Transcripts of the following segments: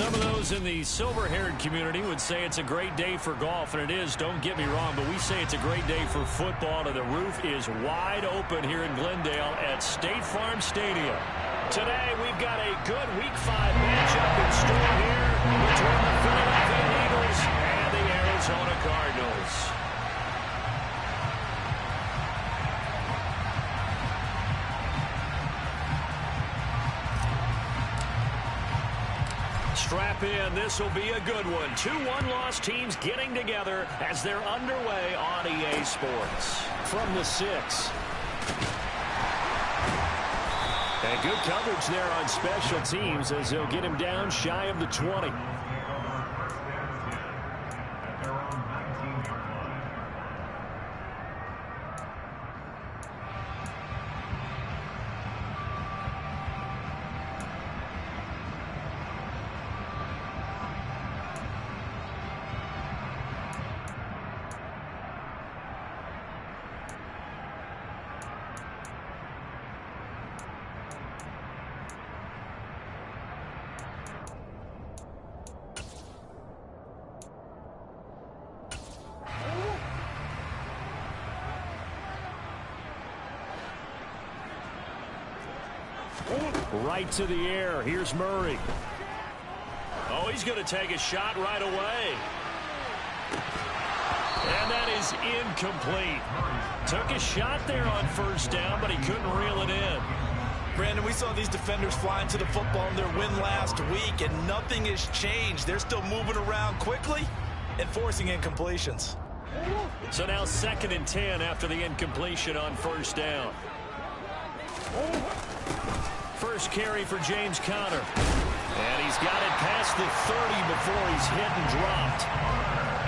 Some of those in the silver-haired community would say it's a great day for golf, and it is, don't get me wrong, but we say it's a great day for football, and the roof is wide open here in Glendale at State Farm Stadium. Today, we've got a good Week 5 matchup in store here between the Philadelphia Eagles and the Arizona Cardinals. Strap in. This will be a good one. 2 one-loss teams getting together as they're underway on EA Sports. From the 6. And good coverage there on special teams as they'll get him down shy of the 20. Right to the air. Here's Murray. Oh, he's going to take a shot right away. And that is incomplete. Took a shot there on first down, but he couldn't reel it in. Brandon, we saw these defenders fly into the football in their win last week, and nothing has changed. They're still moving around quickly and forcing incompletions. So now 2nd and 10 after the incompletion on first down. First carry for James Conner. And he's got it past the 30 before he's hit and dropped.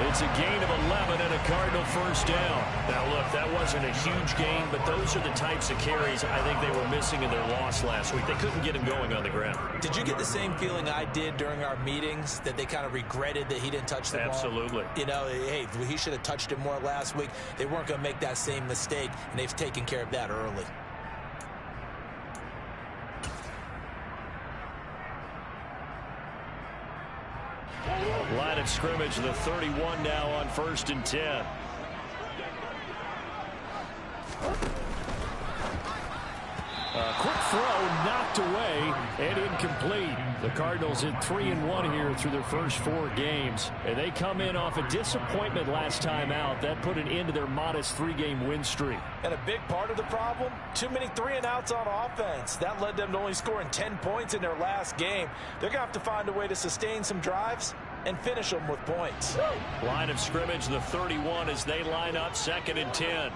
It's a gain of 11 and a Cardinal first down. Now, look, that wasn't a huge gain, but those are the types of carries I think they were missing in their loss last week. They couldn't get him going on the ground. Did you get the same feeling I did during our meetings, that they kind of regretted that he didn't touch the ball? Absolutely. You know, hey, he should have touched it more last week. They weren't going to make that same mistake, and they've taken care of that early. Line of scrimmage, the 31 now on 1st and 10. A quick throw knocked away and incomplete. The Cardinals at 3-1 here through their first 4 games. And they come in off a disappointment last time out. That put an end to their modest 3-game win streak. And a big part of the problem, too many 3-and-outs on offense. That led them to only scoring 10 points in their last game. They're going to have to find a way to sustain some drives and finish them with points. Line of scrimmage, the 31 as they line up 2nd and 10.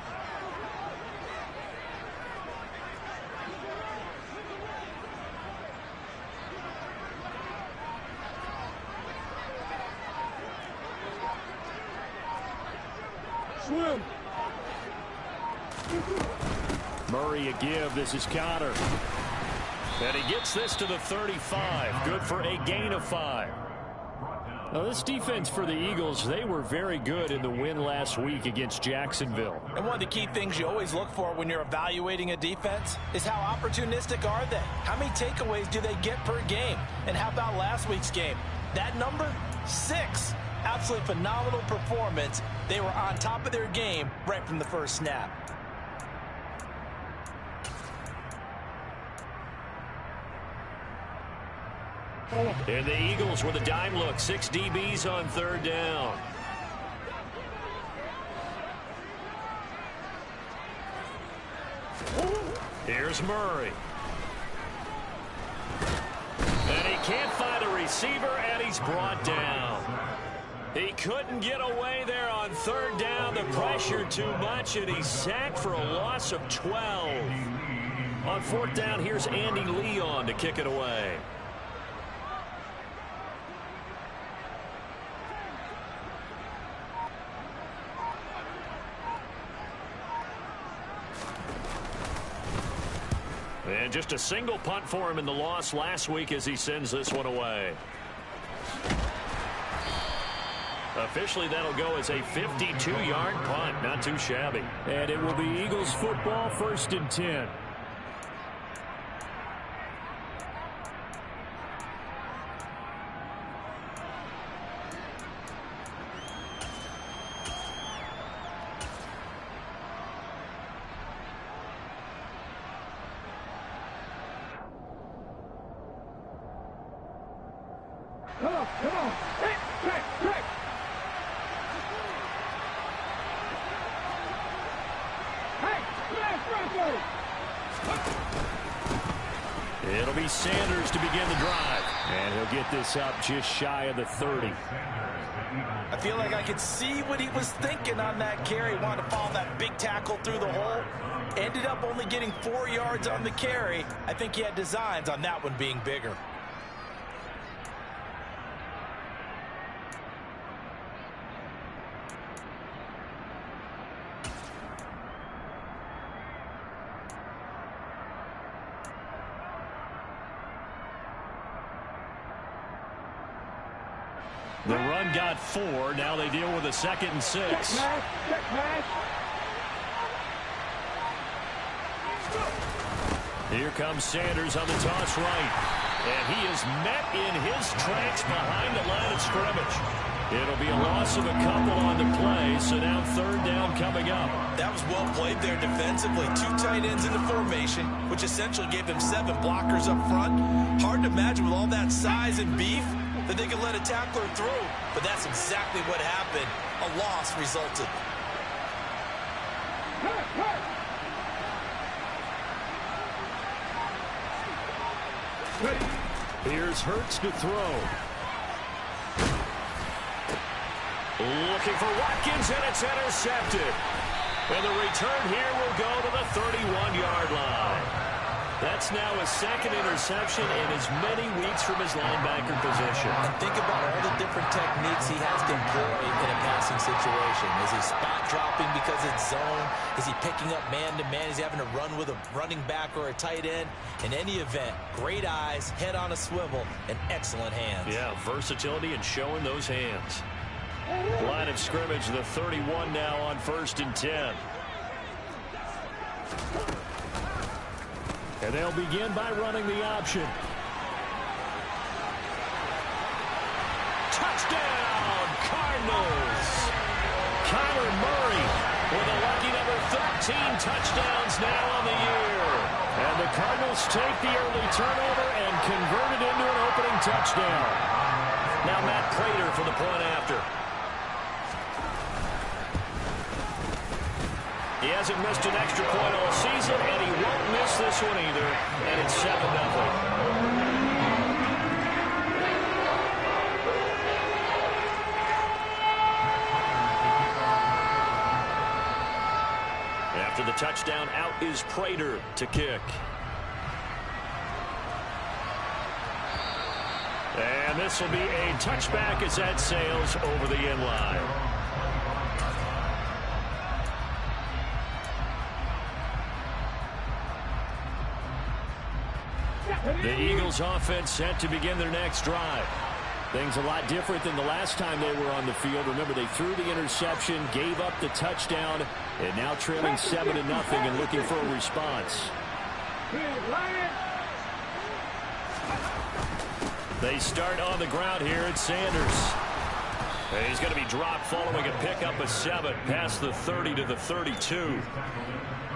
Swim. Murray a give. This is Conner. And he gets this to the 35. Good for a gain of 5. Now, this defense for the Eagles, they were very good in the win last week against Jacksonville. And one of the key things you always look for when you're evaluating a defense is how opportunistic are they? How many takeaways do they get per game? And how about last week's game? That number, 6. Absolutely phenomenal performance. They were on top of their game right from the first snap. And the Eagles with a dime look. 6 DBs on 3rd down. Here's Murray. And he can't find a receiver, and he's brought down. He couldn't get away there on 3rd down. The pressure too much, and he's sacked for a loss of 12. On 4th down, here's Andy Leon to kick it away. And just a single punt for him in the loss last week as he sends this one away. Officially, that'll go as a 52-yard punt. Not too shabby. And it will be Eagles football, 1st and 10. Come on. Check. Hey, flash Rocco. It'll be Sanders to begin the drive. And he'll get this up just shy of the 30. I feel like I could see what he was thinking on that carry. Wanted to follow that big tackle through the hole. Ended up only getting 4 yards on the carry. I think he had designs on that one being bigger. The run got 4. Now they deal with a 2nd and 6. Check pass. Here comes Sanders on the toss right. And he is met in his tracks behind the line of scrimmage. It'll be a loss of a couple on the play, so now 3rd down coming up. That was well played there defensively. 2 tight ends in the formation, which essentially gave them 7 blockers up front. Hard to imagine with all that size and beef that they could let a tackler through. But that's exactly what happened. A loss resulted. Here's Hurts to throw. Looking for Watkins, and it's intercepted. And the return here will go to the 31-yard line. That's now his 2nd interception in as many weeks from his linebacker position. And think about all the different techniques he has to employ in a passing situation. Is he spot dropping because it's zone? Is he picking up man-to-man? Is he having to run with a running back or a tight end? In any event, great eyes, head on a swivel, and excellent hands. Yeah, versatility and showing those hands. Line of scrimmage, the 31 now on 1st and 10. And they'll begin by running the option. Touchdown, Cardinals! Kyler Murray with a lucky number 13 touchdowns now on the year. And the Cardinals take the early turnover and convert it into an opening touchdown. Now Matt Prater for the point after. He hasn't missed an extra point all season, and he won't miss this one either. And it's 7-0. After the touchdown, out is Prater to kick. And this will be a touchback as that sails over the end line. The Eagles offense set to begin their next drive. Things a lot different than the last time they were on the field. Remember, they threw the interception, gave up the touchdown, and now trailing 7-0 and looking for a response. They start on the ground here at Sanders. And he's going to be dropped following a pickup of 7 past the 30 to the 32.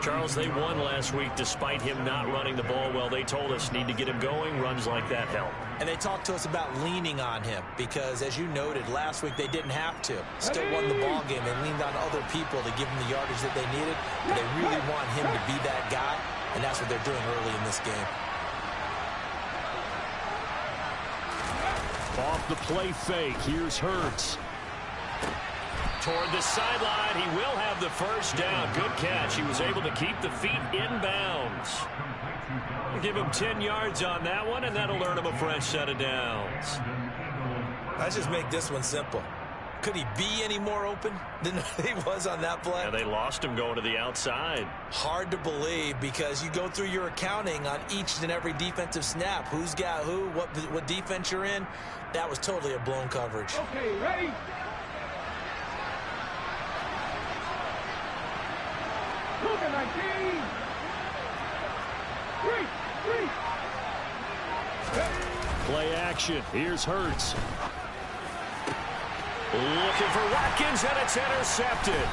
Charles, they won last week despite him not running the ball well. They told us need to get him going. Runs like that help. And they talked to us about leaning on him because, as you noted, last week they didn't have to. Still won the ball game. They leaned on other people to give them the yardage that they needed. But they really want him to be that guy, and that's what they're doing early in this game. Off the play fake. Here's Hurts. Toward the sideline, he will have the first down. Good catch. He was able to keep the feet in bounds. We'll give him 10 yards on that one, and that'll earn him a fresh set of downs. Let's just make this one simple. Could he be any more open than he was on that play? Yeah, they lost him going to the outside. Hard to believe because you go through your accounting on each and every defensive snap. Who's got who, what defense you're in. That was totally a blown coverage. Okay, ready? Play action. Here's Hurts. Looking for Watkins, and it's intercepted.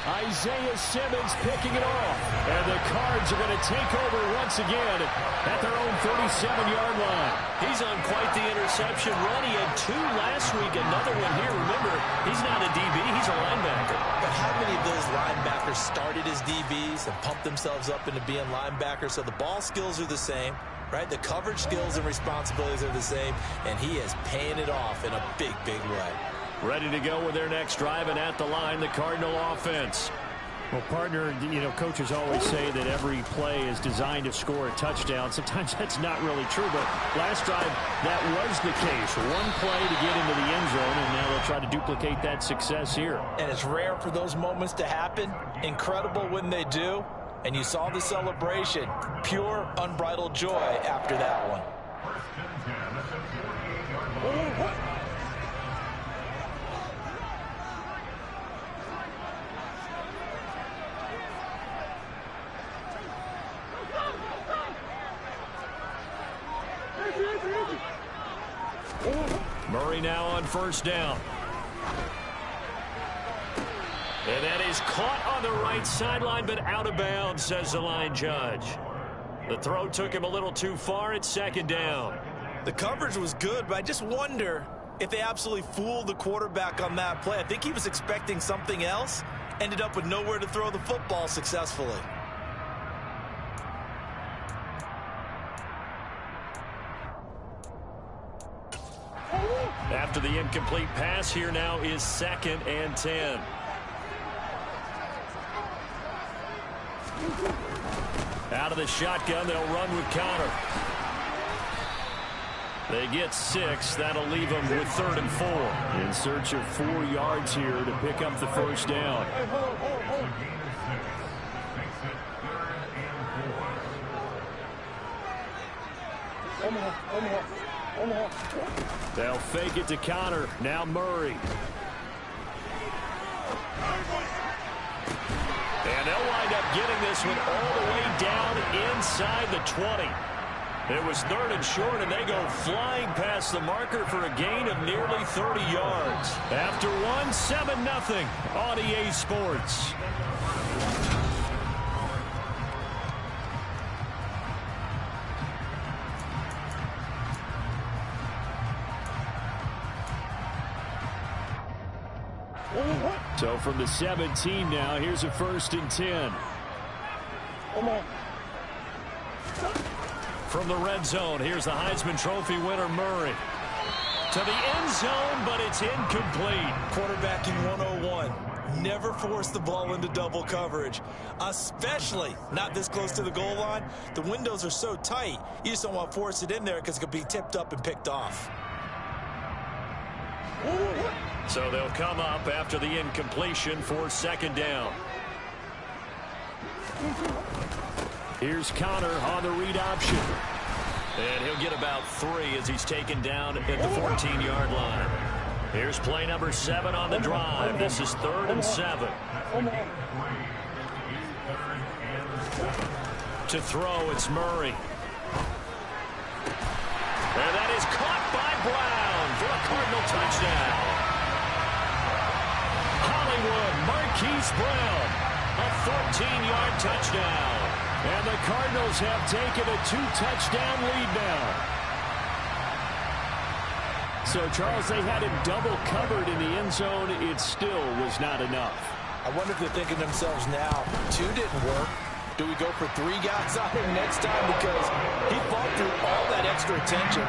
Isaiah Simmons picking it off. And the Cards are going to take over once again at their own 37-yard line. He's on quite the interception run. He had 2 last week, another one here. Remember, he's not a DB, he's a linebacker. But how many of those linebackers started as DBs and pumped themselves up into being linebackers? So the ball skills are the same, right? The coverage skills and responsibilities are the same, and he is paying it off in a big, big way. Ready to go with their next drive, and at the line, the Cardinal offense. Well, partner, coaches always say that every play is designed to score a touchdown. Sometimes that's not really true, but last drive, that was the case. One play to get into the end zone, and now they'll try to duplicate that success here. And it's rare for those moments to happen. Incredible when they do. And you saw the celebration. Pure, unbridled joy after that one. Murray now on first down. And that is caught on the right sideline, but out of bounds, says the line judge. The throw took him a little too far at second down. The coverage was good, but I just wonder if they absolutely fooled the quarterback on that play. I think he was expecting something else. Ended up with nowhere to throw the football successfully. After the incomplete pass, here now is 2nd and 10. Out of the shotgun, they'll run with Connor. They get 6. That'll leave them with 3rd and 4. In search of 4 yards here to pick up the first down. They'll fake it to Connor. Now Murray. And they'll wind up getting this one all the way down inside the 20. It was 3rd and short, and they go flying past the marker for a gain of nearly 30 yards. After one, 7-0 on EA Sports. So from the 17 now, here's a 1st and 10. From the red zone, here's the Heisman Trophy winner, Murray. To the end zone, but it's incomplete. Quarterbacking 101. Never force the ball into double coverage, especially not this close to the goal line. The windows are so tight, you just don't want to force it in there because it could be tipped up and picked off. So they'll come up after the incompletion for 2nd down. Here's Connor on the read option. And he'll get about 3 as he's taken down at the 14-yard line. Here's play number 7 on the drive. This is 3rd and 7. To throw, it's Murray. And that is caught by Brown for a Cardinal touchdown. Hollywood Marquise Brown, a 14-yard touchdown. And the Cardinals have taken a 2-touchdown lead now. So, Charles, they had him double covered in the end zone. It still was not enough. I wonder if they're thinking to themselves now, 2 didn't work. Do we go for 3 guys on him next time? Because he fought through all that extra attention,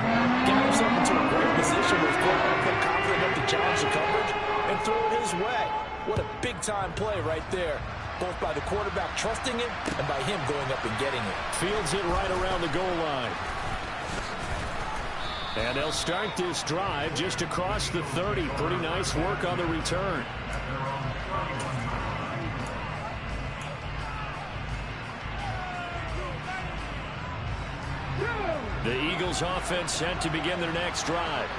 got himself into a great position where he's felt confident enough to challenge the coverage and throw it his way. What a big-time play right there, both by the quarterback trusting it and by him going up and getting it. Fields it right around the goal line. And they'll start this drive just across the 30. Pretty nice work on the return. The Eagles offense set to begin their next drive.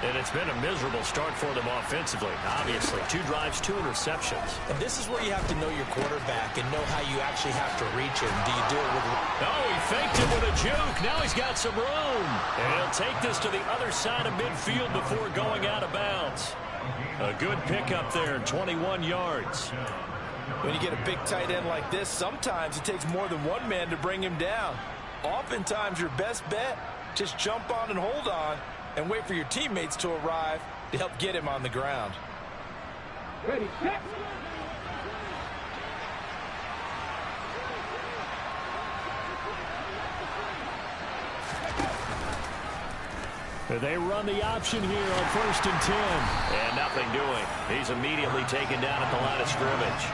And it's been a miserable start for them offensively. Obviously, 2 drives, 2 interceptions. And this is where you have to know your quarterback and know how you actually have to reach him. Do you do it with... Oh, he faked it with a juke. Now he's got some room. And he'll take this to the other side of midfield before going out of bounds. A good pickup there, 21 yards. When you get a big tight end like this, sometimes it takes more than one man to bring him down. Oftentimes, your best bet, just jump on and hold on and wait for your teammates to arrive to help get him on the ground. Ready, set. They run the option here on 1st and 10. And nothing doing. He's immediately taken down at the line of scrimmage.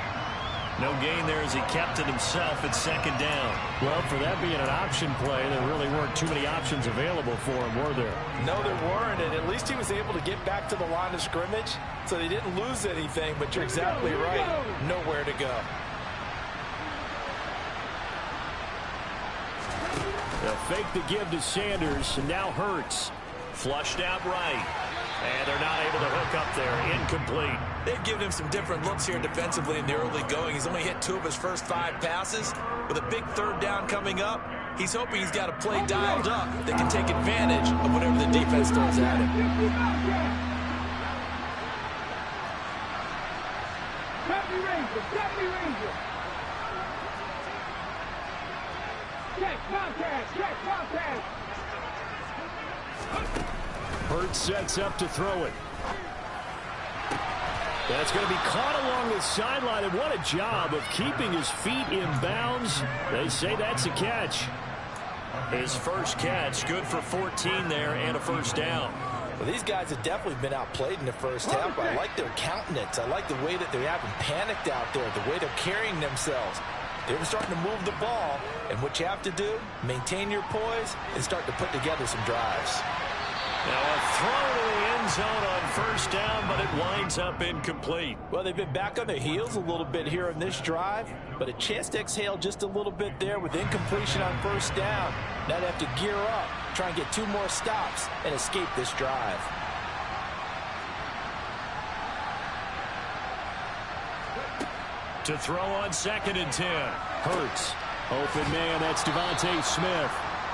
No gain there as he kept it himself at 2nd down. Well, for that being an option play, there really weren't too many options available for him, were there? No, there weren't, and at least he was able to get back to the line of scrimmage, so they didn't lose anything, but you're exactly right. Nowhere to go. They'll fake the give to Sanders, and now Hurts. Flushed out right. And they're not able to hook up there. Incomplete. They've given him some different looks here defensively in the early going. He's only hit 2 of his first 5 passes. With a big 3rd down coming up, he's hoping he's got a play dialed up that can take advantage of whatever the defense throws at him. Check contact. Hurts sets up to throw it. That's going to be caught along the sideline, and what a job of keeping his feet in bounds. They say that's a catch. His first catch, good for 14 there and a 1st down. Well, these guys have definitely been outplayed in the first half. I like their countenance. I like the way that they haven't panicked out there, the way they're carrying themselves. They're starting to move the ball, and what you have to do, maintain your poise and start to put together some drives. Now a throw to the end zone on 1st down, but it winds up incomplete. Well, they've been back on their heels a little bit here in this drive, but a chance to exhale just a little bit there with incompletion on 1st down. Now they have to gear up, try and get 2 more stops, and escape this drive. To throw on 2nd and 10. Hurts. Open man, that's Devontae Smith.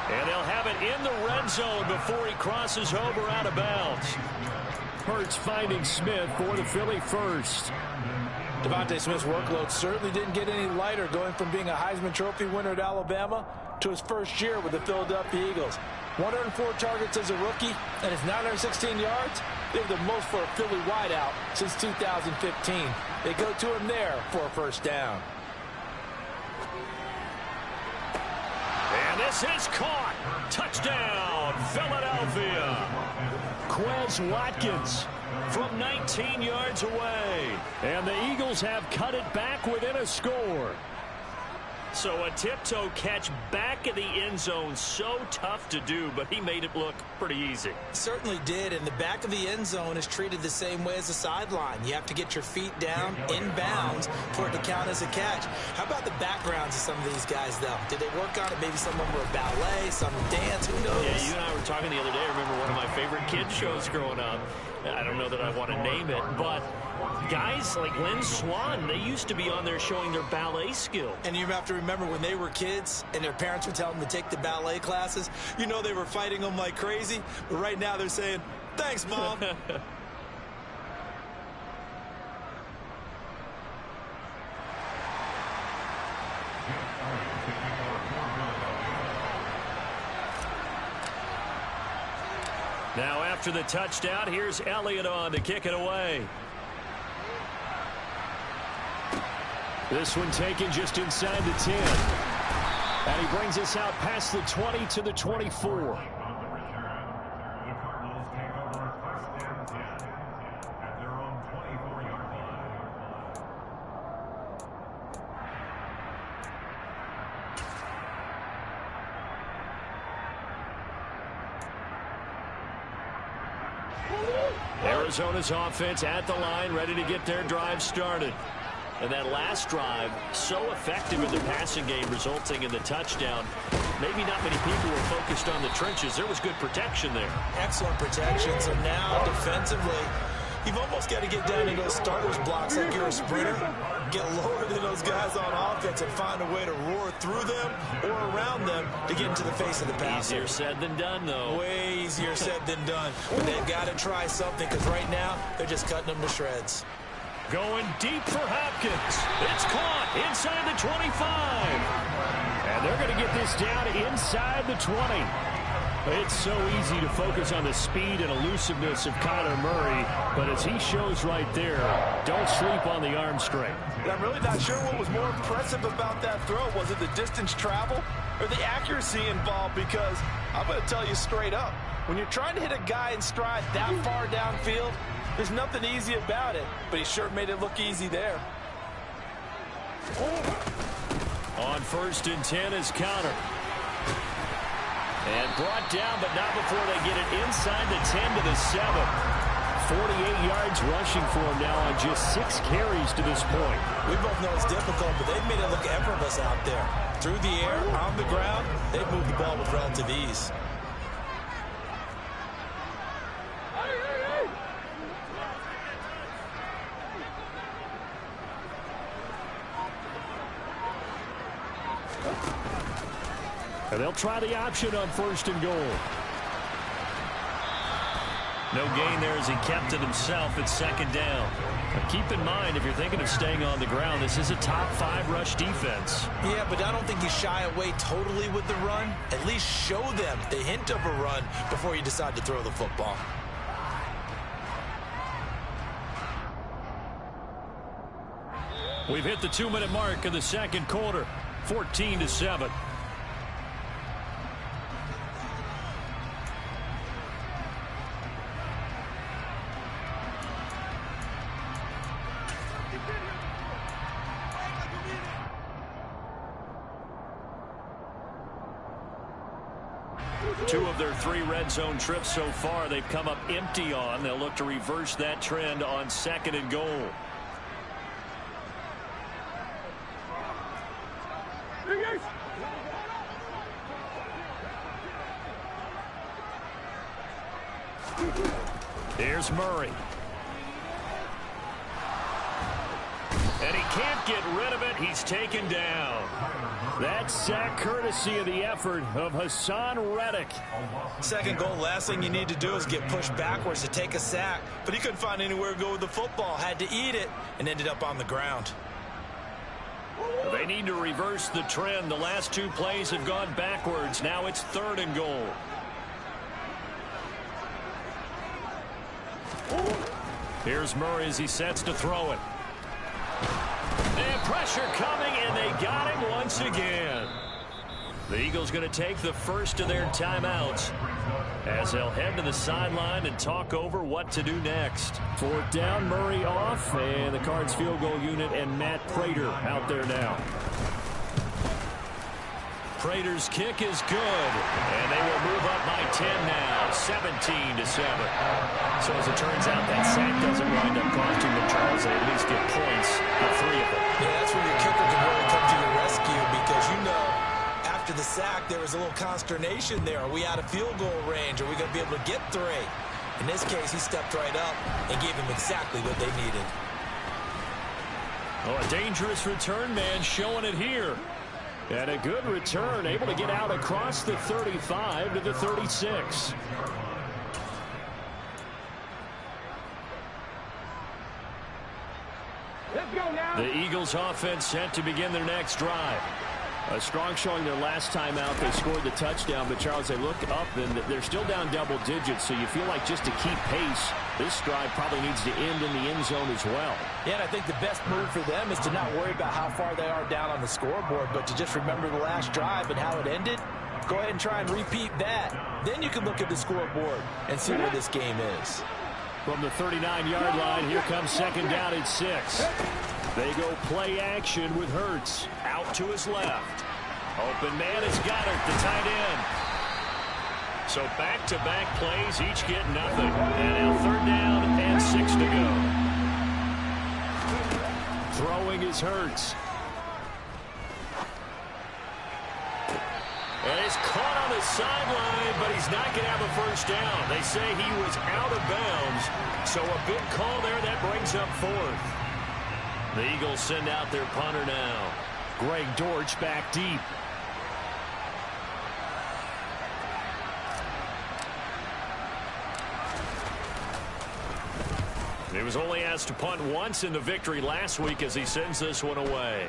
And they'll have it in the red zone before he crosses over out of bounds. Hurts finding Smith for the Philly first. Devontae Smith's workload certainly didn't get any lighter going from being a Heisman Trophy winner at Alabama to his first year with the Philadelphia Eagles. 104 targets as a rookie and his 916 yards. They were the most for a Philly wideout since 2015. They go to him there for a 1st down. And this is caught. Touchdown, Philadelphia. Quez Watkins from 19 yards away. And the Eagles have cut it back within a score. So a tiptoe catch back in the end zone, so tough to do, but he made it look pretty easy. Certainly did, and the back of the end zone is treated the same way as the sideline. You have to get your feet down in bounds for it to count as a catch. How about the backgrounds of some of these guys, though? Did they work on it? Maybe some of them were ballet, some dance, who knows? Yeah, you and I were talking the other day. I remember one of my favorite kids shows growing up. I don't know that I want to name it, but guys like Lynn Swann, they used to be on there showing their ballet skill. And you have to remember when they were kids and their parents would tell them to take the ballet classes, you know they were fighting them like crazy. But right now they're saying, thanks, Mom. Now after the touchdown, here's Elliott on to kick it away. This one taken just inside the 10. And he brings us out past the 20 to the 24. Arizona's offense at the line, ready to get their drive started. And that last drive, so effective in the passing game, resulting in the touchdown. Maybe not many people were focused on the trenches. There was good protection there. Excellent protection. So now, defensively, you've almost got to get down in those starters blocks like you're a sprinter. Get lower than those guys on offense and find a way to roar through them or around them to get into the face of the passer. Easier said than done, though. Way easier said than done. But they've got to try something because right now, they're just cutting them to shreds. Going deep for Hopkins. It's caught inside the 25. And they're going to get this down inside the 20. It's so easy to focus on the speed and elusiveness of Kyler Murray, but as he shows right there, don't sleep on the arm strength. And I'm really not sure what was more impressive about that throw. Was it the distance travel or the accuracy involved? Because I'm going to tell you straight up, when you're trying to hit a guy in stride that far downfield, there's nothing easy about it, but he sure made it look easy there. On 1st and 10 is Counter. And brought down, but not before they get it inside the 10 to the 7. 48 yards rushing for him now on just 6 carries to this point. We both know it's difficult, but they've made it look effortless out there. Through the air, on the ground, they've moved the ball with relative ease. And they'll try the option on 1st and goal. No gain there as he kept it himself at 2nd down. But keep in mind, if you're thinking of staying on the ground, this is a top 5 rush defense. Yeah, but I don't think you shy away totally with the run. At least show them the hint of a run before you decide to throw the football. We've hit the 2-minute mark of the 2nd quarter. 14-7. Two of their 3 red zone trips so far, they've come up empty on. They'll look to reverse that trend on 2nd and goal. Here's Murray. And he can't get rid of it. He's taken down. That sack courtesy of the effort of Hassan Reddick. 2nd goal, last thing you need to do is get pushed backwards to take a sack. But he couldn't find anywhere to go with the football. Had to eat it and ended up on the ground. They need to reverse the trend. The last 2 plays have gone backwards. Now it's 3rd and goal. Here's Murray as he sets to throw it. And pressure coming, and they got him once again. The Eagles going to take the first of their timeouts as they'll head to the sideline and talk over what to do next. 4th down, Murray off, and the Cards field goal unit and Matt Prater out there now. Prater's kick is good, and they will move up by 10 now, 17-7. So as it turns out, that sack doesn't wind up costing the Charles. They at least get points, the 3 of them. Yeah, that's where your kicker can really come to your rescue because, you know, after the sack, there was a little consternation there. Are we out of field goal range? Are we going to be able to get 3? In this case, he stepped right up and gave them exactly what they needed. Oh, a dangerous return man showing it here. And a good return, able to get out across the 35 to the 36. Let's go now. The Eagles offense set to begin their next drive. A strong showing their last time out. They scored the touchdown, but Charles, they look up and they're still down double digits, so you feel like just to keep pace, this drive probably needs to end in the end zone as well. Yeah, and I think the best move for them is to not worry about how far they are down on the scoreboard, but to just remember the last drive and how it ended. Go ahead and try and repeat that. Then you can look at the scoreboard and see where this game is. From the 39-yard line, here comes 2nd down at 6. They go play action with Hurts. Out to his left. Open man is Goddard, the tight end. So back-to-back plays, each get nothing. And now 3rd down and 6 to go. Throwing is Hurts. And he's caught on the sideline, but he's not going to have a 1st down. They say he was out of bounds. So a big call there that brings up 4th. The Eagles send out their punter now. Greg Dortch back deep. He was only asked to punt once in the victory last week as he sends this one away.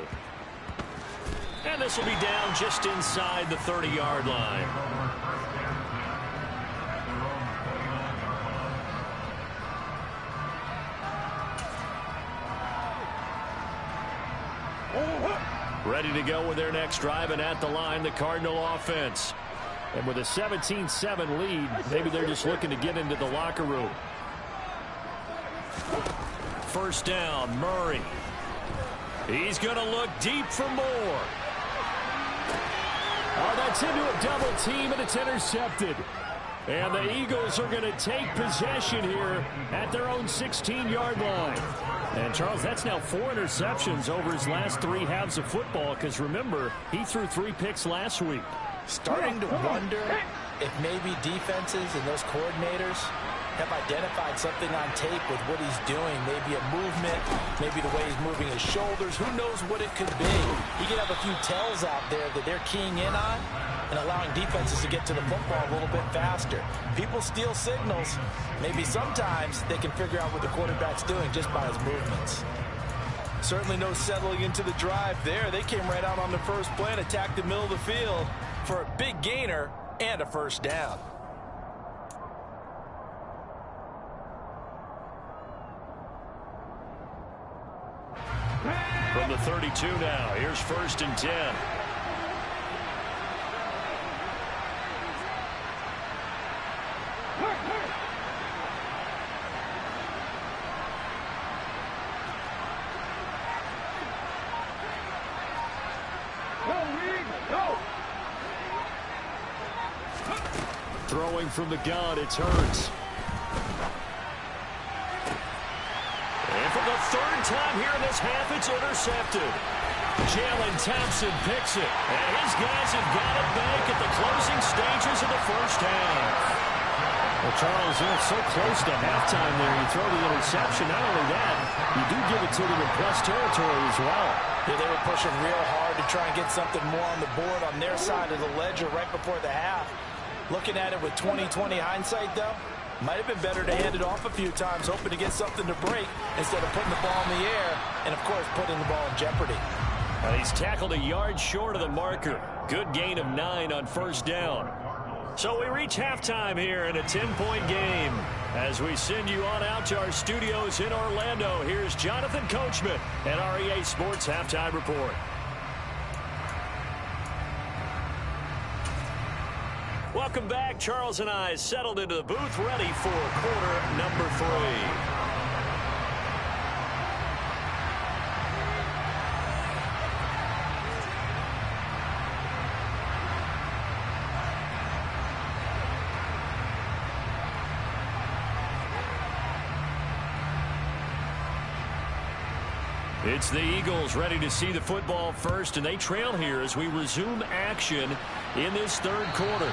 And this will be down just inside the 30-yard line. Ready to go with their next drive, and at the line, the Cardinal offense. And with a 17-7 lead, maybe they're just looking to get into the locker room. First down, Murray. He's going to look deep for more. Oh, that's into a double team, and it's intercepted. And the Eagles are going to take possession here at their own 16-yard line. And, Charles, that's now 4 interceptions over his last 3 halves of football, because, remember, he threw 3 picks last week. Starting to wonder if maybe defenses and those coordinators have identified something on tape with what he's doing. Maybe a movement, maybe the way he's moving his shoulders. Who knows what it could be? He could have a few tells out there that they're keying in on and allowing defenses to get to the football a little bit faster. People steal signals. Maybe sometimes they can figure out what the quarterback's doing just by his movements. Certainly no settling into the drive there. They came right out on the first play and attacked the middle of the field for a big gainer and a first down. From the 32 now, here's 1st and 10. Throwing from the gun, it's Hurts. And for the 3rd time here in this half, it's intercepted. Jalen Thompson picks it. And his guys have got it back at the closing stages of the first half. Well, Charles, so close to halftime there. You throw the interception. Not only that, you do give it to them in plus territory as well. Yeah, they were pushing real hard to try and get something more on the board on their side of the ledger right before the half. Looking at it with 20/20 hindsight, though, might have been better to hand it off a few times, hoping to get something to break instead of putting the ball in the air and, of course, putting the ball in jeopardy. He's tackled a yard short of the marker. Good gain of 9 on first down. So we reach halftime here in a 10-point game. As we send you on out to our studios in Orlando, here's Jonathan Coachman at REA Sports Halftime Report. Welcome back. Charles and I settled into the booth, ready for quarter number 3. It's the Eagles ready to see the football first, and they trail here as we resume action in this 3rd quarter.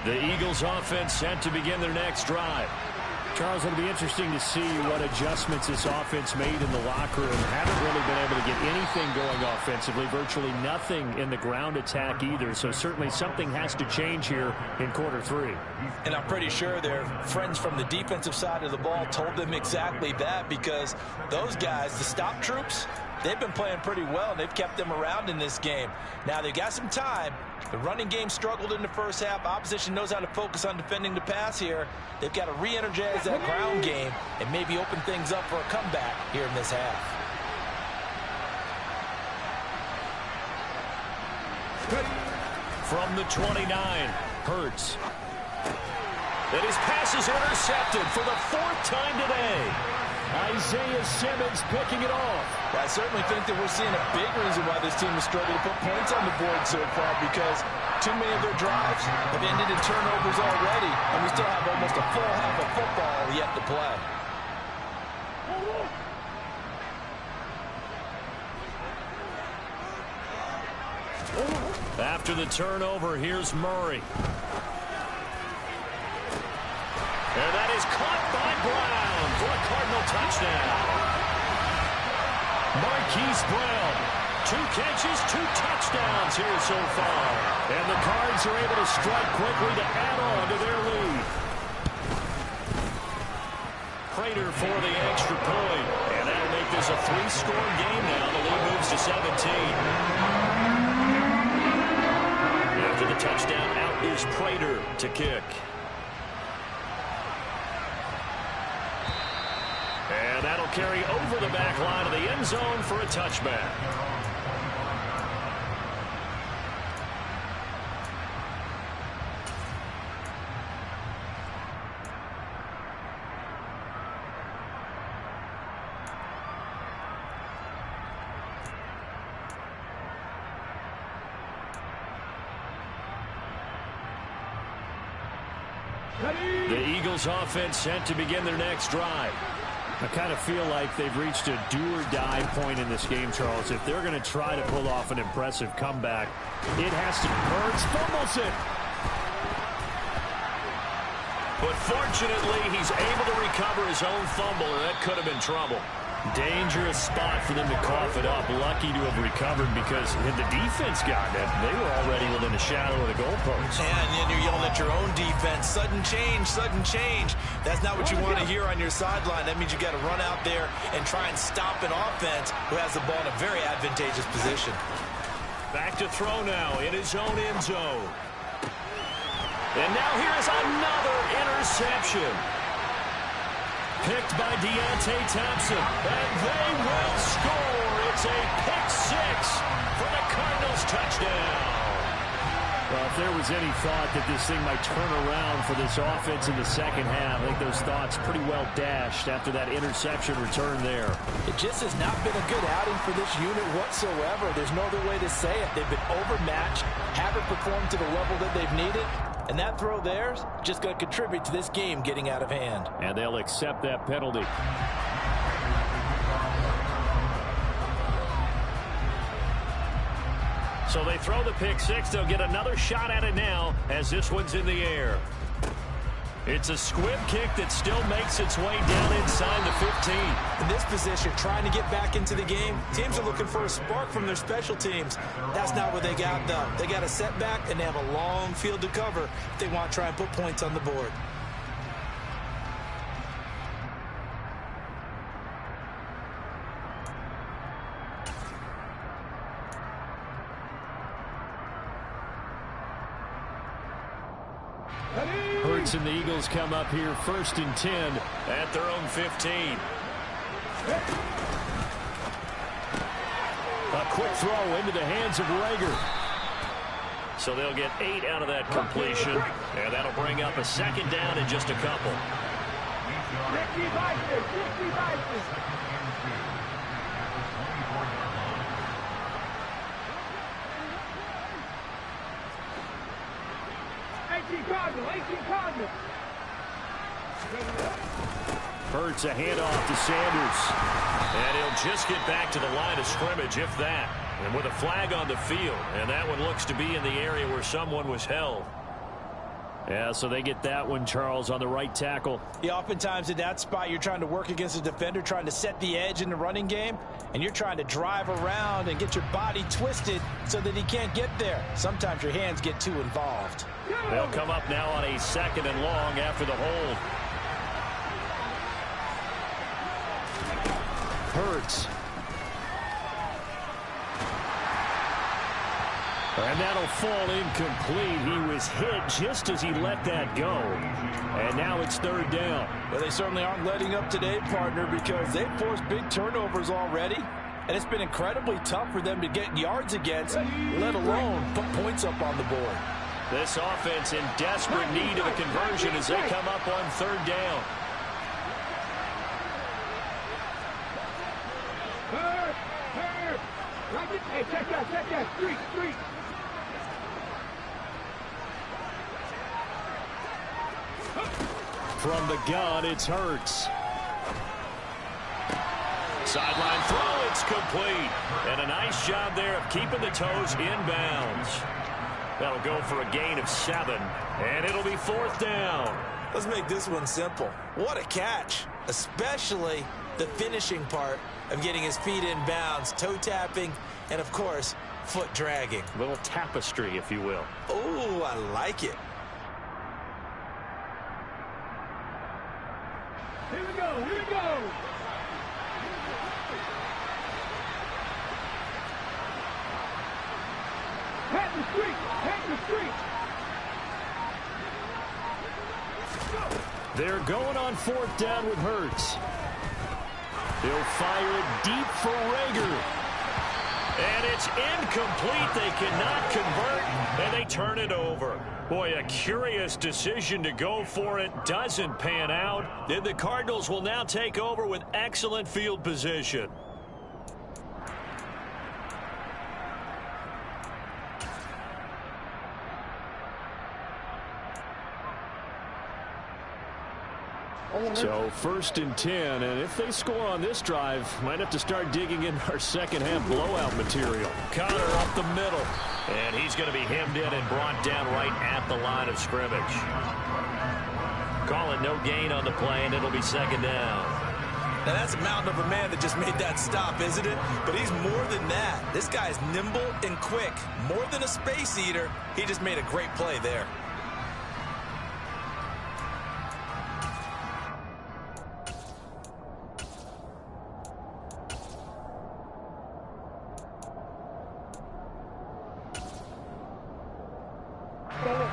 The Eagles offense set to begin their next drive. Charles, it'll be interesting to see what adjustments this offense made in the locker room. Haven't really been able to get anything going offensively, virtually nothing in the ground attack either. So certainly something has to change here in quarter 3. And I'm pretty sure their friends from the defensive side of the ball told them exactly that, because those guys, the stop troops, they've been playing pretty well, and they've kept them around in this game. Now, they've got some time. The running game struggled in the first half. Opposition knows how to focus on defending the pass here. They've got to re-energize that ground game and maybe open things up for a comeback here in this half. From the 29, Hurts. And his pass is intercepted for the 4th time today. Isaiah Simmons picking it off. Well, I certainly think that we're seeing a big reason why this team has struggled to put points on the board so far, because too many of their drives have ended in turnovers already, and we still have almost a full half of football yet to play. After the turnover, here's Murray. And that is caught by Brown for a Cardinal touchdown. Marquise Brown, 2 catches, 2 touchdowns here so far. And the Cards are able to strike quickly to add on to their lead. Prater for the extra point. And that'll make this a 3-score game now. The lead moves to 17. After the touchdown, out is Prater to kick. And that'll carry over the back line of the end zone for a touchback. The Eagles offense set to begin their next drive. I kind of feel like they've reached a do-or-die point in this game, Charles. If they're going to try to pull off an impressive comeback, it has to. Hurts fumbles it. But fortunately, he's able to recover his own fumble, and that could have been trouble. Dangerous spot for them to cough it up. Lucky to have recovered because had the defense gotten it, they were already within a shadow of the goalpost. And then you're yelling at your own defense. Sudden change, sudden change. That's not what you want to hear on your sideline. That means you got to run out there and try and stop an offense who has the ball in a very advantageous position. Back to throw now in his own end zone. And now here is another interception. Picked by Deontay Thompson, and they will score. It's a pick 6 for the Cardinals touchdown. Well, if there was any thought that this thing might turn around for this offense in the second half, I think those thoughts pretty well dashed after that interception return there. It just has not been a good outing for this unit whatsoever. There's no other way to say it. They've been overmatched, haven't performed to the level that they've needed. And that throw there's just going to contribute to this game getting out of hand. And they'll accept that penalty. So they throw the pick 6. They'll get another shot at it now as this one's in the air. It's a squib kick that still makes its way down inside the 15. In this position, trying to get back into the game, teams are looking for a spark from their special teams. That's not what they got, though. They got a setback, and they have a long field to cover if they want to try and put points on the board. Hurts and the Eagles come up here 1st and 10 at their own 15. A quick throw into the hands of Rager. So they'll get 8 out of that completion, and that'll bring up a second down in just a couple. 50 devices, 50 devices. Hurts a handoff to Sanders. And he'll just get back to the line of scrimmage, if that. And with a flag on the field. And that one looks to be in the area where someone was held. Yeah, so they get that one, Charles, on the right tackle. Yeah, oftentimes in that spot, you're trying to work against a defender, trying to set the edge in the running game, and you're trying to drive around and get your body twisted so that he can't get there. Sometimes your hands get too involved. They'll come up now on a 2nd and long after the hold. Hurts. And that'll fall incomplete. He was hit just as he let that go. And now it's 3rd down. Well, they certainly aren't letting up today, partner, because they've forced big turnovers already. And it's been incredibly tough for them to get yards against, let alone put points up on the board. This offense in desperate need of a conversion as they come up on 3rd down. Hey, check that, street. From the gun, it's Hurts. Sideline throw, it's complete. And a nice job there of keeping the toes inbounds. That'll go for a gain of 7, and it'll be 4th down. Let's make this one simple. What a catch, especially the finishing part of getting his feet in bounds, toe tapping, and of course, foot dragging. A little tapestry, if you will. Oh, I like it. Here we go, here we go. Head the street, head the street. They're going on 4th down with Hurts. He'll fire it deep for Rager. And it's incomplete. They cannot convert, and they turn it over. Boy, a curious decision to go for it. Doesn't pan out. Then the Cardinals will now take over with excellent field position. So 1st and 10, and if they score on this drive, might have to start digging in our second-half blowout material. Connor up the middle, and he's going to be hemmed in and brought down right at the line of scrimmage. Call it no gain on the play, and it'll be 2nd down. Now that's a mountain of a man that just made that stop, isn't it? But he's more than that. This guy's nimble and quick. More than a space eater. He just made a great play there.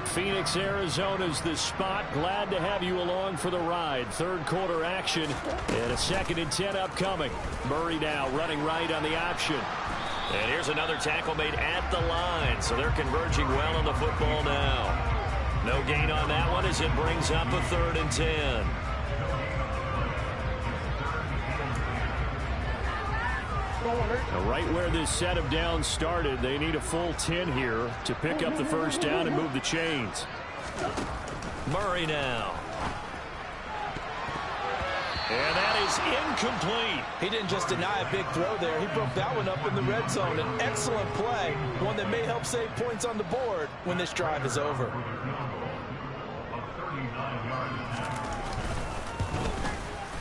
Phoenix, Arizona's the spot. Glad to have you along for the ride. 3rd quarter action and a 2nd and 10 upcoming. Murray now running right on the option. And here's another tackle made at the line, so they're converging well on the football now. No gain on that one as it brings up a 3rd and 10. Now, right where this set of downs started, they need a full 10 here to pick up the 1st down and move the chains. Murray now. And that is incomplete. He didn't just deny a big throw there. He broke that one up in the red zone. An excellent play, one that may help save points on the board when this drive is over.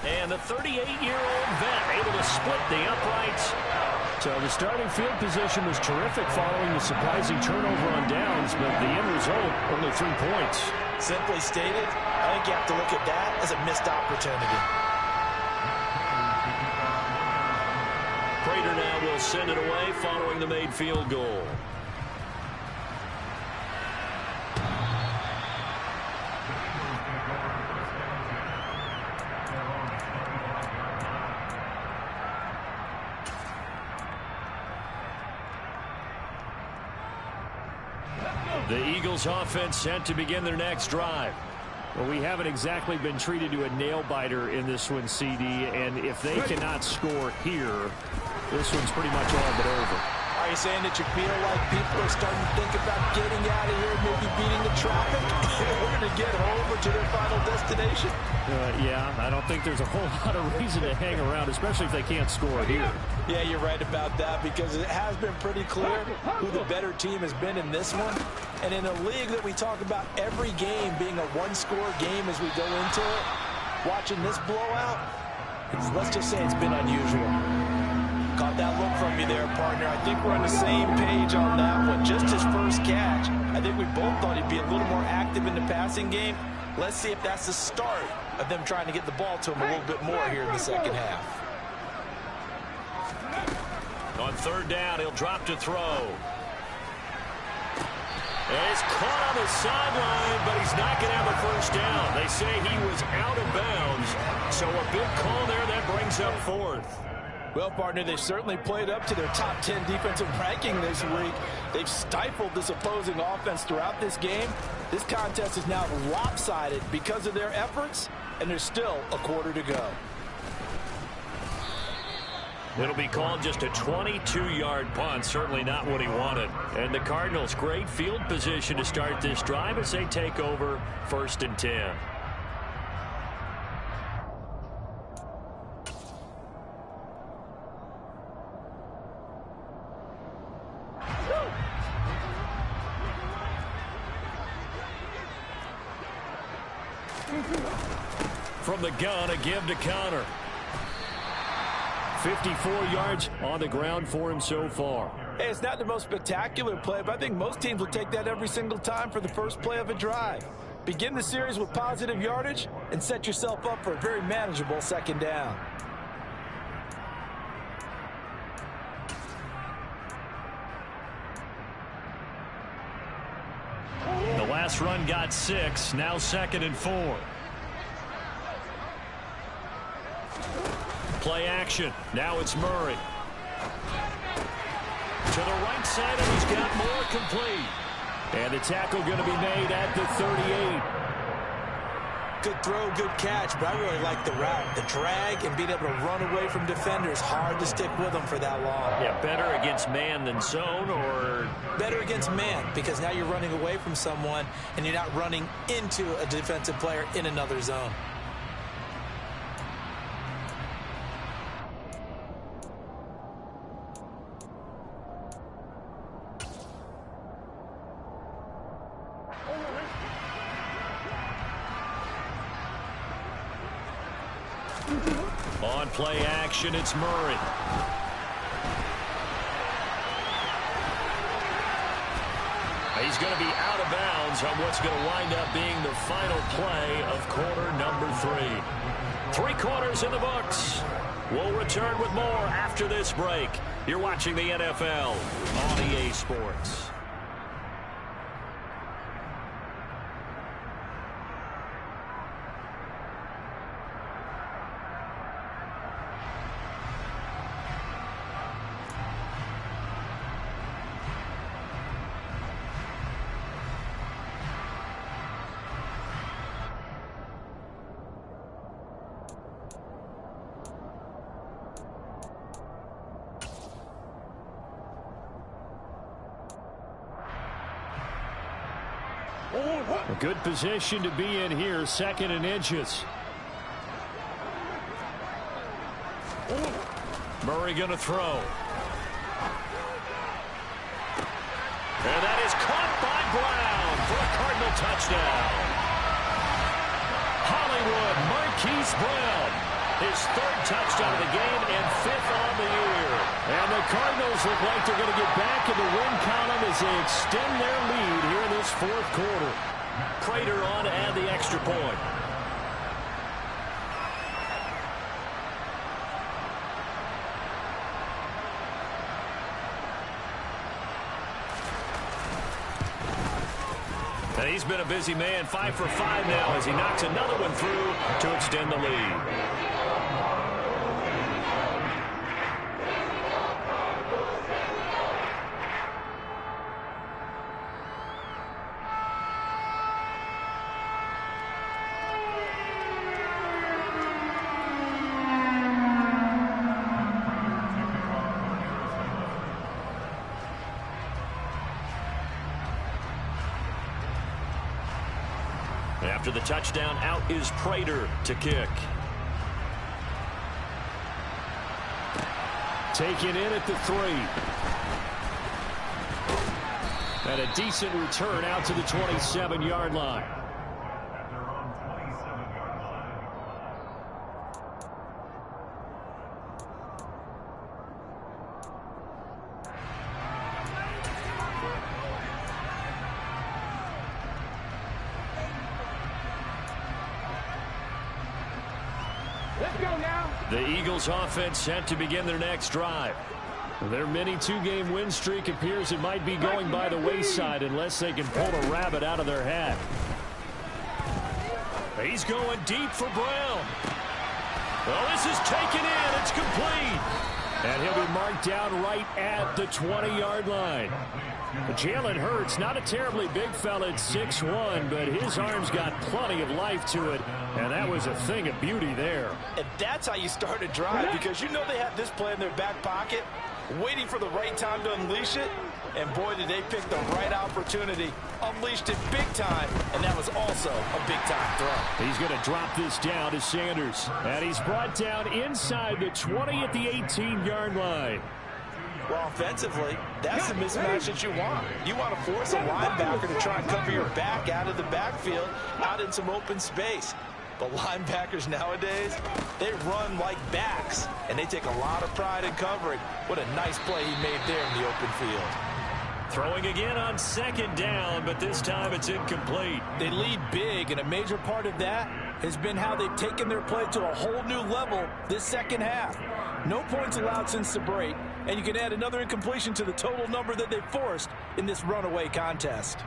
And the 38-year-old vet able to split the uprights. So the starting field position was terrific following the surprising turnover on downs, but the end result, only 3 points. Simply stated, I think you have to look at that as a missed opportunity. Prater now will send it away following the made field goal. The Eagles offense set to begin their next drive. Well, we haven't exactly been treated to a nail-biter in this one, CD, and if they cannot score here, this one's pretty much all but over. Are you saying that you feel like people are starting to think about getting out of here, maybe beating the traffic in order to get home or to their final destination? Yeah, I don't think there's a whole lot of reason to hang around, especially if they can't score here. Yeah, you're right about that, because it has been pretty clear who the better team has been in this one. And in a league that we talk about every game being a one-score game as we go into it, watching this blowout, let's just say it's been unusual. Caught that look from you there, partner. I think we're on the same page on that one. Just his first catch. I think we both thought he'd be a little more active in the passing game. Let's see if that's the start of them trying to get the ball to him a little bit more here in the second half. On 3rd down, he'll drop to throw. And it's caught on the sideline, but he's not going to have a 1st down. They say he was out of bounds, so a big call there that brings up 4th. Well, partner, they've certainly played up to their top 10 defensive ranking this week. They've stifled this opposing offense throughout this game. This contest is now lopsided because of their efforts, and there's still a quarter to go. It'll be called just a 22-yard punt, certainly not what he wanted. And the Cardinals, great field position to start this drive as they take over 1st and 10. from the gun, a give to counter. 54 yards on the ground for him so far. Hey, it's not the most spectacular play, but I think most teams will take that every single time for the first play of a drive. Begin the series with positive yardage and set yourself up for a very manageable second down. The last run got 6, now 2nd and 4. Play action. Now it's Murray. To the right side, and he's got more complete. And the tackle going to be made at the 38. Good throw, good catch, but I really like the route. The drag and being able to run away from defenders, hard to stick with them for that long. Yeah, better against man than zone, or? Better against man, because now you're running away from someone and you're not running into a defensive player in another zone. On play action, it's Murray. He's going to be out of bounds on what's going to wind up being the final play of quarter number 3. 3 quarters in the books. We'll return with more after this break. You're watching the NFL on EA Sports. A good position to be in here, 2nd and inches. Murray going to throw. And that is caught by Brown for a Cardinal touchdown. Hollywood Marquise Brown, his 3rd touchdown of the game and 5th on the year. And the Cardinals look like they're going to get back in the win column as they extend their lead here in this 4th quarter. Prater on to add the extra point. And he's been a busy man, 5 for 5 now as he knocks another one through to extend the lead. After the touchdown, out is Prater to kick. Taken in at the 3. And a decent return out to the 27-yard line. The Eagles offense set to begin their next drive. Their mini 2-game win streak appears it might be going by the wayside unless they can pull a rabbit out of their hat. He's going deep for Brown. Well, this is taken in. It's complete. And he'll be marked down right at the 20-yard line. Jalen Hurts, not a terribly big fella at 6'1", but his arm's got plenty of life to it, and that was a thing of beauty there. And that's how you start a drive, because you know they have this play in their back pocket, waiting for the right time to unleash it. And boy, did they pick the right opportunity. Unleashed it big time, and that was also a big-time throw. He's going to drop this down to Sanders. And he's brought down inside the 20 at the 18-yard line. Well, offensively, that's the mismatch that you want. You want to force a linebacker to try and cover your back out of the backfield, out in some open space. But linebackers nowadays, they run like backs, and they take a lot of pride in covering. What a nice play he made there in the open field. Throwing again on second down, but this time it's incomplete. They lead big, and a major part of that has been how they've taken their play to a whole new level this second half. No points allowed since the break, and you can add another incompletion to the total number that they forced in this runaway contest.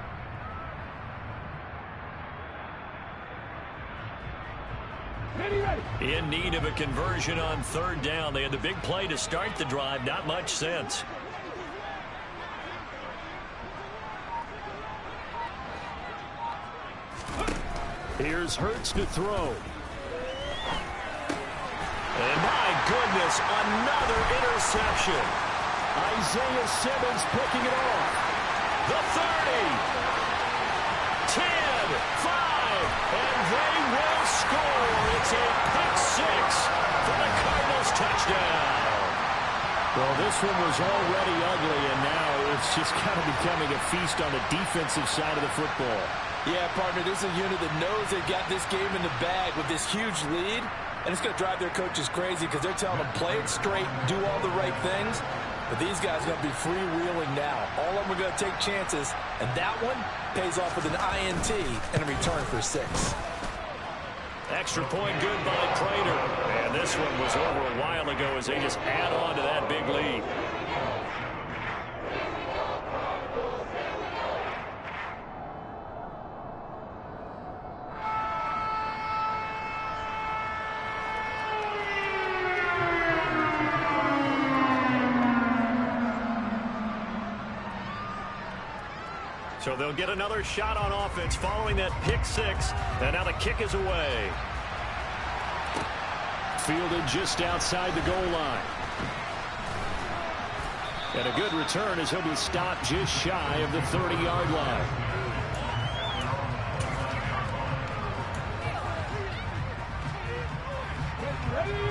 In need of a conversion on third down. They had the big play to start the drive. Not much sense. Here's Hurts to throw. And my goodness, another interception. Isaiah Simmons picking it off. The 30. 10, 5, and they will score. It's a pick six for the Cardinals touchdown. Well, this one was already ugly, and now it's just kind of becoming a feast on the defensive side of the football. Yeah, partner, this is a unit that knows they've got this game in the bag with this huge lead, and it's going to drive their coaches crazy because they're telling them play it straight, do all the right things. But these guys are going to be freewheeling now. All of them are going to take chances, and that one pays off with an INT and a return for 6. Extra point good by Prater. And this one was over a while ago as they just add on to that big lead. So they'll get another shot on offense following that pick six. And now the kick is away. Fielded just outside the goal line. And a good return as he'll be stopped just shy of the 30-yard line.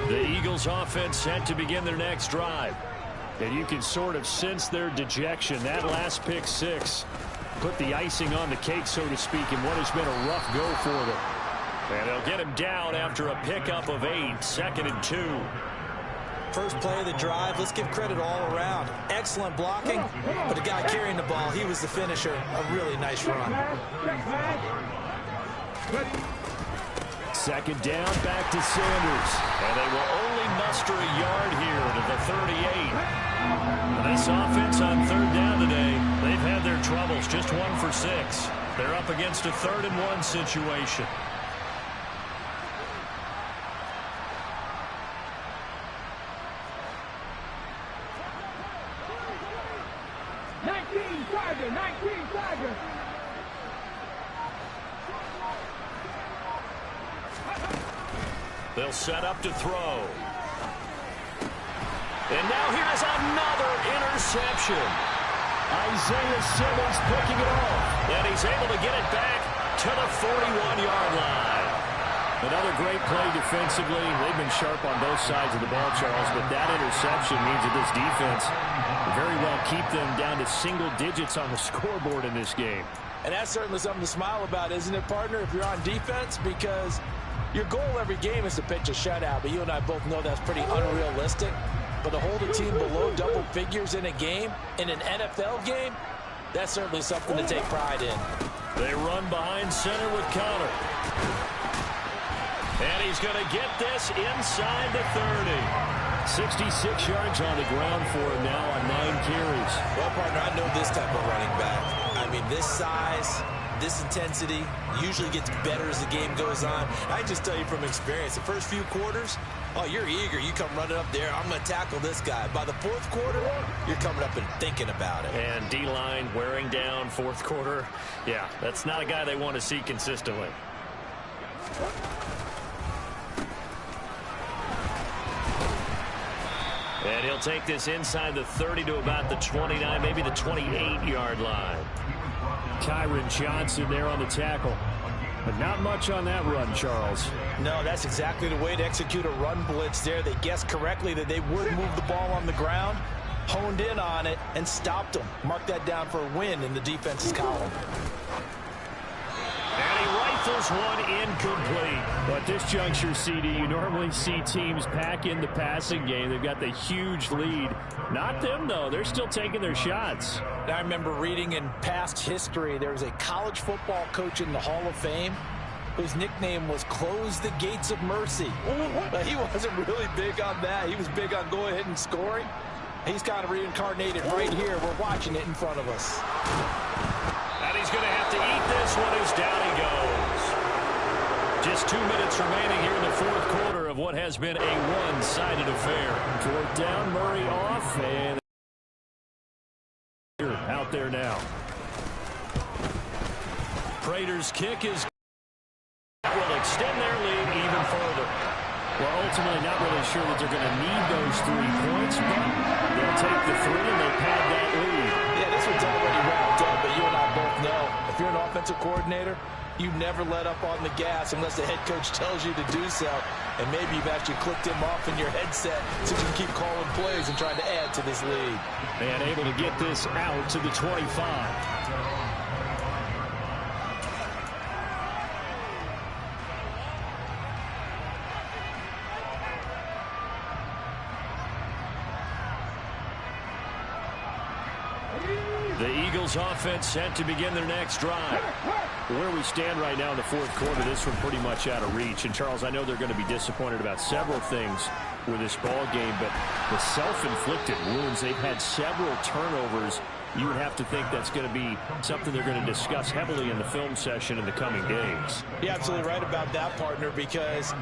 The Eagles offense set to begin their next drive. And you can sort of sense their dejection. That last pick six put the icing on the cake, so to speak, in what has been a rough go for them. And they'll get him down after a pickup of 8, 2nd and 2. First play of the drive, let's give credit all around. Excellent blocking, but the guy carrying the ball, he was the finisher. A really nice run. Second down, back to Sanders. And they will only muster a yard here to the 38. This offense on third down today, they've had their troubles. Just 1 for 6. They're up against a 3rd and 1 situation. They'll set up to throw. And now here's another interception. Isaiah Simmons picking it off. And he's able to get it back to the 41-yard line. Another great play defensively. They've been sharp on both sides of the ball, Charles, but that interception means that this defense will very well keep them down to single digits on the scoreboard in this game. And that's certainly something to smile about, isn't it, partner, if you're on defense? Because your goal every game is to pitch a shutout, but you and I both know that's pretty unrealistic. But to hold a team below double figures in a game, in an NFL game, that's certainly something to take pride in. They run behind center with Connor. And he's going to get this inside the 30. 66 yards on the ground for him now on 9 carries. Well, partner, I know this type of running back. I mean, this size, this intensity usually gets better as the game goes on. I just tell you from experience, the first few quarters, oh, you're eager. You come running up there. I'm going to tackle this guy. By the 4th quarter, you're coming up and thinking about it. And D-line wearing down 4th quarter. Yeah, that's not a guy they want to see consistently. And he'll take this inside the 30 to about the 29, maybe the 28-yard line. Tyron Johnson there on the tackle. But not much on that run, Charles. No, that's exactly the way to execute a run blitz there. They guessed correctly that they would move the ball on the ground, honed in on it, and stopped them. Mark that down for a win in the defense's column. And he Rifles one incomplete. But at this juncture, CD, you normally see teams pack in the passing game. They've got the huge lead. Not them, though. They're still taking their shots. I remember reading in past history, there was a college football coach in the Hall of Fame whose nickname was Close the Gates of Mercy. But he wasn't really big on that. He was big on go ahead and scoring. He's kind of reincarnated right here. We're watching it in front of us. And he's going to have to eat this one as down he goes. Just 2 minutes remaining here in the fourth quarter of what has been a one-sided affair. Fourth down, Murray off, and out there now. Prater's kick is will extend their lead even further. Well, ultimately not really sure that they're going to need those 3 points, but they'll take the 3 and they pad that lead. Yeah, this one's already wrapped up, but you and I both know if you're an offensive coordinator, you never let up on the gas unless the head coach tells you to do so. And maybe you've actually clicked him off in your headset so you can keep calling plays and trying to add to this lead. And able to get this out to the 25. The Eagles offense set to begin their next drive. Where we stand right now in the fourth quarter, this one pretty much out of reach. And, Charles, I know they're going to be disappointed about several things with this ball game, but the self-inflicted wounds, they've had several turnovers. You would have to think that's going to be something they're going to discuss heavily in the film session in the coming days. You're absolutely right about that, partner, because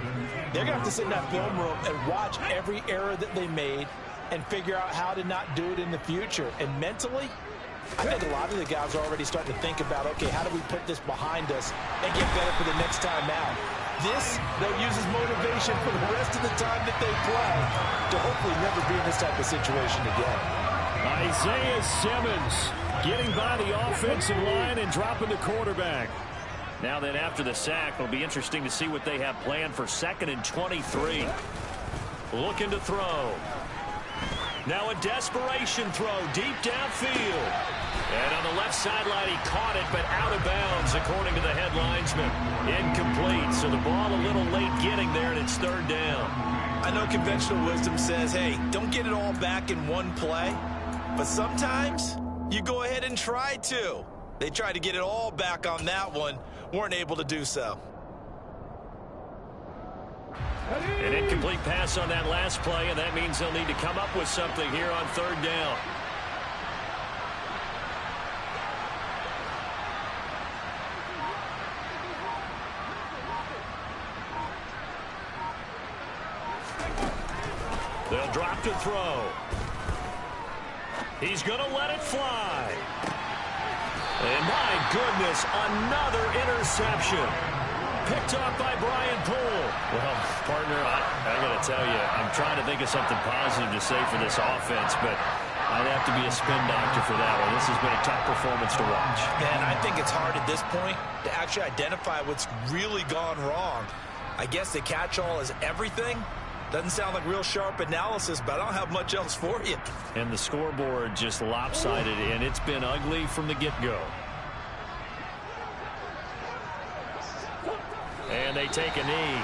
they're going to have to sit in that film room and watch every error that they made and figure out how to not do it in the future. And mentally, I think a lot of the guys are already starting to think about, okay, how do we put this behind us and get better for the next time out? This, they'll use as motivation for the rest of the time that they play to hopefully never be in this type of situation again. Isaiah Simmons getting by the offensive line and dropping the quarterback. Now then, after the sack, it'll be interesting to see what they have planned for 2nd and 23. Looking to throw. Now a desperation throw deep downfield. And on the left sideline, he caught it, but out of bounds, according to the head linesman. Incomplete, so the ball a little late getting there, and it's 3rd down. I know conventional wisdom says, hey, don't get it all back in one play. But sometimes you go ahead and try to. They tried to get it all back on that one, weren't able to do so. An incomplete pass on that last play, and that means they'll need to come up with something here on 3rd down. They'll drop to throw. He's going to let it fly. And my goodness, another interception. Picked off by Brian Poole. Well, partner, I got to tell you, I'm trying to think of something positive to say for this offense, but I'd have to be a spin doctor for that one. This has been a tough performance to watch. Man, I think it's hard at this point to actually identify what's really gone wrong. I guess the catch-all is everything. Doesn't sound like real sharp analysis, but I don't have much else for you. And the scoreboard just lopsided, and it's been ugly from the get-go. And they take a knee.